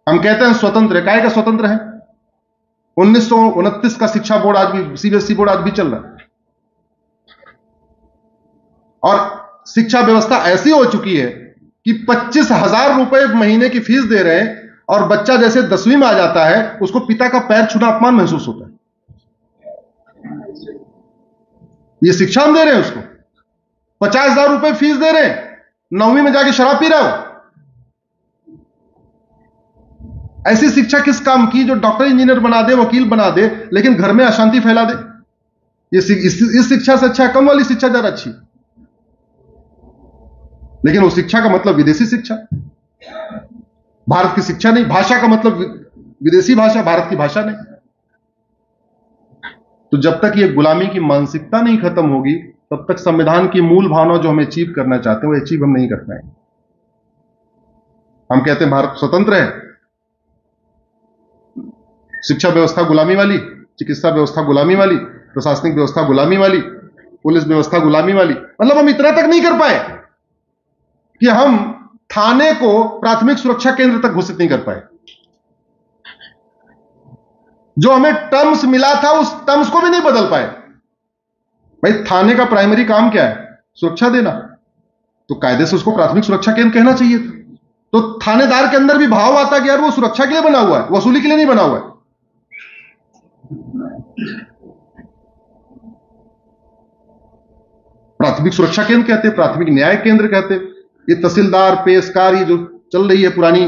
हम कहते हैं स्वतंत्र है, काहे का स्वतंत्र है? 1929 का शिक्षा बोर्ड आज भी, सीबीएसई बोर्ड आज भी चल रहा है। और शिक्षा व्यवस्था ऐसी हो चुकी है कि 25,000 रुपए महीने की फीस दे रहे हैं, और बच्चा जैसे 10वीं में आ जाता है उसको पिता का पैर छूना अपमान महसूस होता है। ये शिक्षा हम दे रहे हैं उसको, 50,000 रुपए फीस दे रहे हैं, 9वीं में जाके शराब पी रहा हो। ऐसी शिक्षा किस काम की, जो डॉक्टर इंजीनियर बना दे, वकील बना दे, लेकिन घर में अशांति फैला दे? इस शिक्षा से अच्छा कम वाली शिक्षा ज्यादा अच्छी। लेकिन उस शिक्षा का मतलब विदेशी शिक्षा, भारत की शिक्षा नहीं। भाषा का मतलब विदेशी भाषा, भारत की भाषा नहीं। तो जब तक ये गुलामी की मानसिकता नहीं खत्म होगी, तब तक संविधान की मूल भावना जो हम अचीव करना चाहते हैं वो अचीव हम नहीं कर पाएंगे। हम कहते हैं भारत स्वतंत्र है, शिक्षा व्यवस्था गुलामी वाली, चिकित्सा व्यवस्था गुलामी वाली, प्रशासनिक व्यवस्था गुलामी वाली, पुलिस व्यवस्था गुलामी वाली। मतलब हम इतना तक नहीं कर पाए कि हम थाने को प्राथमिक सुरक्षा केंद्र तक घोषित नहीं कर पाए। जो हमें टर्म्स मिला था उस टर्म्स को भी नहीं बदल पाए। भाई थाने का प्राइमरी काम क्या है? सुरक्षा देना। तो कायदे से उसको प्राथमिक सुरक्षा केंद्र कहना चाहिए था। तो थानेदार के अंदर भी भाव आता कि यार वो सुरक्षा के लिए बना हुआ है, वसूली के लिए नहीं बना हुआ है। प्राथमिक सुरक्षा केंद्र कहते, प्राथमिक न्याय केंद्र कहते। ये तहसीलदार, पेशकार, ये जो चल रही है पुरानी,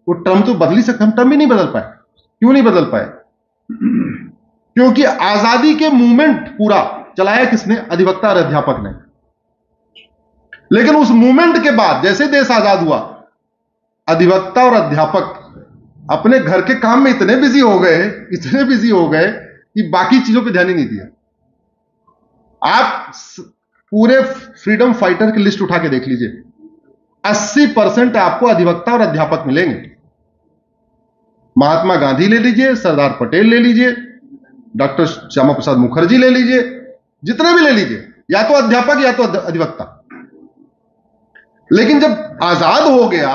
वो टर्म तो बदल ही सकते, हम टर्म भी नहीं बदल पाए। क्यों नहीं बदल पाए? क्योंकि आजादी के मूवमेंट पूरा चलाया किसने? अधिवक्ता और अध्यापक ने। लेकिन उस मूवमेंट के बाद जैसे देश आजाद हुआ, अधिवक्ता और अध्यापक अपने घर के काम में इतने बिजी हो गए कि बाकी चीजों पे ध्यान ही नहीं दिया। आप पूरे फ्रीडम फाइटर की लिस्ट उठा के देख लीजिए, 80% आपको अधिवक्ता और अध्यापक मिलेंगे। महात्मा गांधी ले लीजिए, सरदार पटेल ले लीजिए, डॉक्टर श्यामा प्रसाद मुखर्जी ले लीजिए, जितने भी ले लीजिए, या तो अध्यापक या तो अधिवक्ता। लेकिन जब आजाद हो गया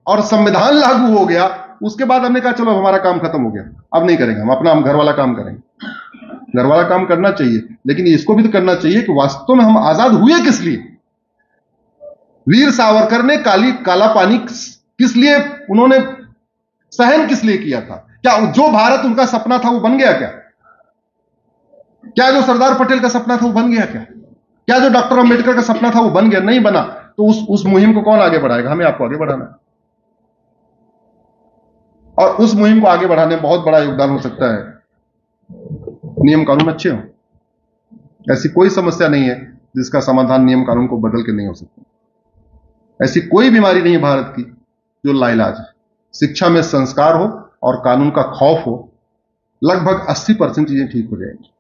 और संविधान लागू हो गया, उसके बाद हमने कहा चलो हमारा काम खत्म हो गया, अब नहीं करेंगे, हम अपना घर वाला काम करेंगे। घर वाला काम करना चाहिए, लेकिन इसको भी तो करना चाहिए कि वास्तव में हम आजाद हुए किस लिए? वीर सावरकर ने काला पानी किस लिए उन्होंने सहन किस लिए किया था? क्या जो भारत उनका सपना था वो बन गया? क्या जो सरदार पटेल का सपना था वो बन गया? क्या जो डॉक्टर अंबेडकर का सपना था वो बन गया? नहीं बना। तो उस मुहिम को कौन आगे बढ़ाएगा? हमें आपको आगे बढ़ाना है। और उस मुहिम को आगे बढ़ाने में बहुत बड़ा योगदान हो सकता है नियम कानून अच्छे हो। ऐसी कोई समस्या नहीं है जिसका समाधान नियम कानून को बदल के नहीं हो सकता। ऐसी कोई बीमारी नहीं है भारत की जो लाइलाज है। शिक्षा में संस्कार हो और कानून का खौफ हो, लगभग 80% चीजें ठीक हो जाएंगी।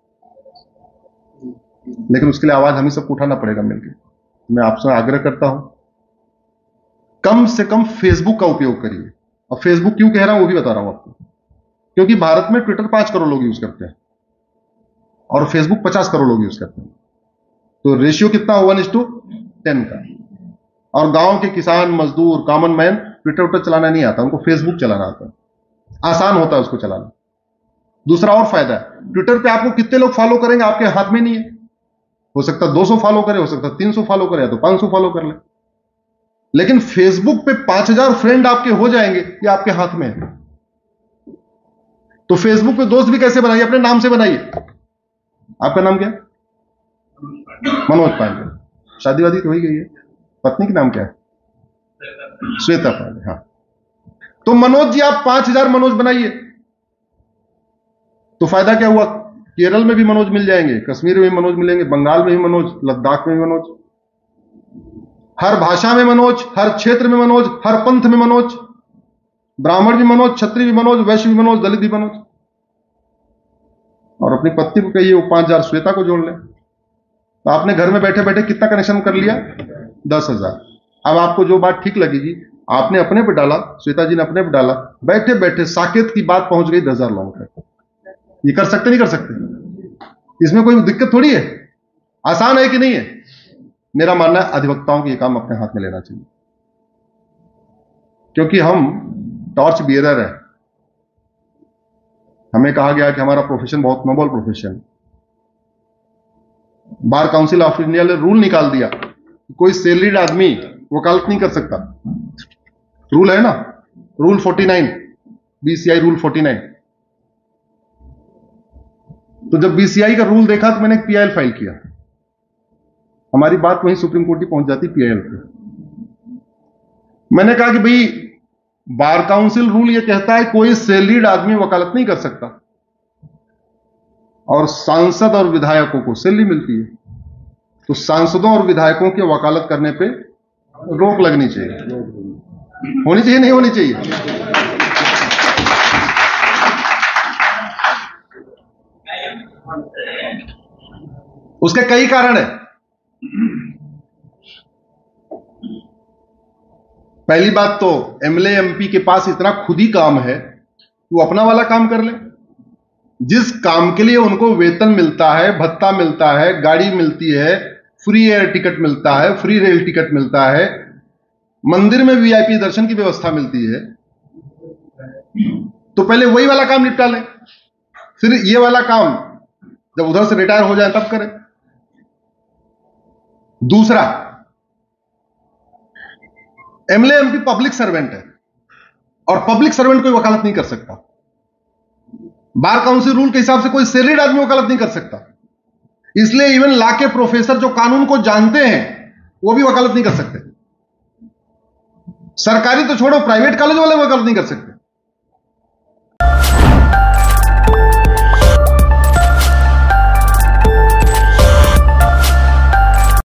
लेकिन उसके लिए आवाज हमें सबको उठाना पड़ेगा मिलकर। मैं आपसे आग्रह करता हूं, कम से कम फेसबुक का उपयोग करिए। और फेसबुक क्यों कह रहा हूं वो भी बता रहा हूं आपको। क्योंकि भारत में ट्विटर 5 करोड़ लोग यूज करते हैं और फेसबुक 50 करोड़ लोग यूज करते हैं। तो रेशियो कितना हो? 1:10 का। और गांव के किसान, मजदूर, कॉमन मैन ट्विटर चलाना नहीं आता, उनको फेसबुक चलाना आता है। आसान होता है उसको चलाना। दूसरा और फायदा है, ट्विटर पे आपको कितने लोग फॉलो करेंगे आपके हाथ में नहीं है। हो सकता है 200 फॉलो करे, हो सकता है 300 फॉलो करे, या तो 500 फॉलो कर ले। लेकिन फेसबुक पे 5,000 फ्रेंड आपके हो जाएंगे, ये आपके हाथ में है। तो फेसबुक पे दोस्त भी कैसे बनाइए? अपने नाम से बनाइए। आपका नाम क्या है? मनोज पांडे। शादी वादी तो हो ही गई है। पत्नी का नाम क्या है? श्वेता पांडे। हाँ, तो मनोज जी आप 5,000 मनोज बनाइए। तो फायदा क्या हुआ? केरल में भी मनोज मिल जाएंगे, कश्मीर में भी मनोज मिलेंगे, बंगाल में भी मनोज, लद्दाख में भी मनोज, हर भाषा में मनोज, हर क्षेत्र में मनोज, हर पंथ में मनोज, ब्राह्मण भी मनोज, क्षत्रिय भी मनोज, वैश्य भी मनोज, दलित भी मनोज। और अपनी पत्नी को कहिए वो 5,000 श्वेता को जोड़ ले। तो आपने घर में बैठे बैठे कितना कनेक्शन कर लिया? 10,000। अब आपको जो बात ठीक लगेगी आपने अपने पे डाला, श्वेता जी ने अपने पे डाला, बैठे बैठे साकेत की बात पहुंच गई 10,000 लोगों तक। ये कर सकते नहीं कर सकते? इसमें कोई दिक्कत थोड़ी है। आसान है कि नहीं है? मेरा मानना है अधिवक्ताओं को यह काम अपने हाथ में लेना चाहिए। क्योंकि हम टॉर्च बियरर है। हमें कहा गया कि हमारा प्रोफेशन बहुत नोबल प्रोफेशन है। बार काउंसिल ऑफ इंडिया ने रूल निकाल दिया, कोई सैलरीड आदमी वकालत नहीं कर सकता। रूल है ना, रूल 49, बीसीआई रूल 49। तो जब बीसीआई का रूल देखा तो मैंने एक पीआईएल फाइल किया। हमारी बात वहीं सुप्रीम कोर्ट की पहुंच जाती पीआईएल पे। मैंने कहा कि भाई बार काउंसिल रूल यह कहता है कोई सैलरीड आदमी वकालत नहीं कर सकता, और सांसद और विधायकों को सैलरी मिलती है, तो सांसदों और विधायकों के वकालत करने पे रोक लगनी चाहिए। होनी चाहिए नहीं होनी चाहिए? उसके कई कारण है। पहली बात तो एमएलए एमपी के पास इतना खुद ही काम है, वो अपना वाला काम कर ले। जिस काम के लिए उनको वेतन मिलता है, भत्ता मिलता है, गाड़ी मिलती है, फ्री एयर टिकट मिलता है, फ्री रेल टिकट मिलता है, मंदिर में वीआईपी दर्शन की व्यवस्था मिलती है, तो पहले वही वाला काम निपटा ले, फिर ये वाला काम जब उधर से रिटायर हो जाए तब करें। दूसरा, एमएलए एमपी पब्लिक सर्वेंट है, और पब्लिक सर्वेंट कोई वकालत नहीं कर सकता। बार काउंसिल रूल के हिसाब से कोई सैलरीड आदमी वकालत नहीं कर सकता। इसलिए इवन लॉ के प्रोफेसर जो कानून को जानते हैं वो भी वकालत नहीं कर सकते। सरकारी तो छोड़ो, प्राइवेट कॉलेज वाले वकालत नहीं कर सकते।